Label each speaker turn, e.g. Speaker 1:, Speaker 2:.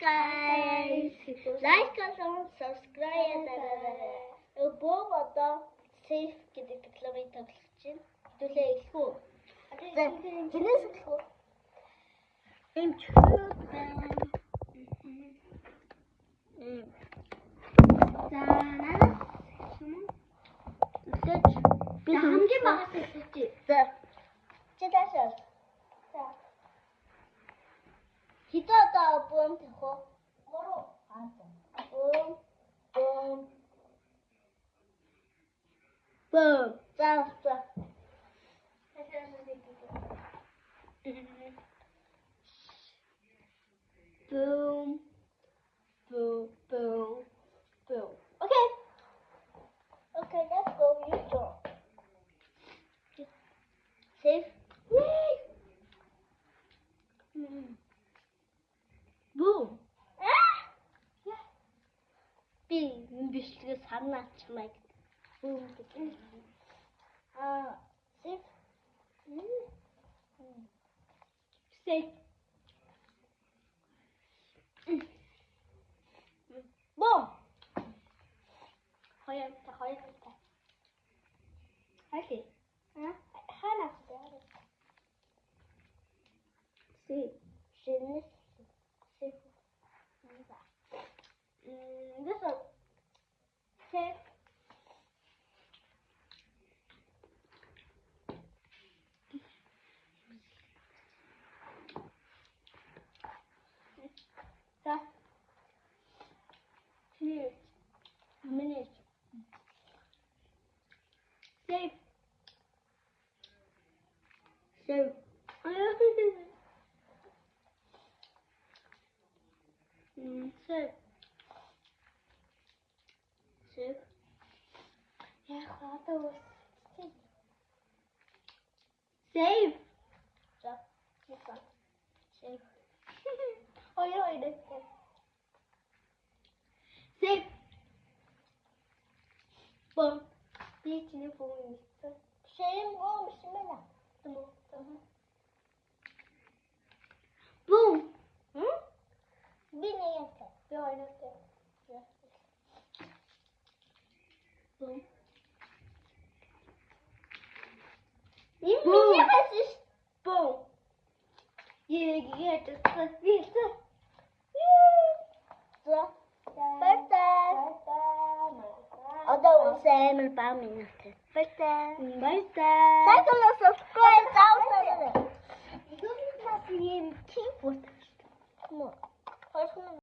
Speaker 1: guys. Like us and subscribe. Боо одоо safe гэдэг рекламыг тоглох чинь. Хэдүүлээ хэлэхүү. Хинээс хэлэхүү. Эм чүүд байна. Би хамгийн багаас хэлчихье. За. Чи даашаа. За. Хитаа одоо бом тахо. Мороо. Бом. За. Boom. Okay, let's go. You draw. Safe. Boom. Yeah. Би бичлэгээс харнаач маяг. Boom гэдэг. Safe. Safe. Boom. Hayata. Okay. Hanapta. See. Safe. This one. Safe. That. Here. A minute. Safe. Safe. Safe. Yeah, that was safe. Safe. So, this one. Safe. Oh, yeah, it is safe. Safe. Boom. Beach in the phone. Same home, similar. Boom. Binayaka. Binayaka. Boom. Boom. Boom. You get it. Birthday. Although we say I'm about me. Birthday. Second of subscribe. You don't see him keep with us. Come on.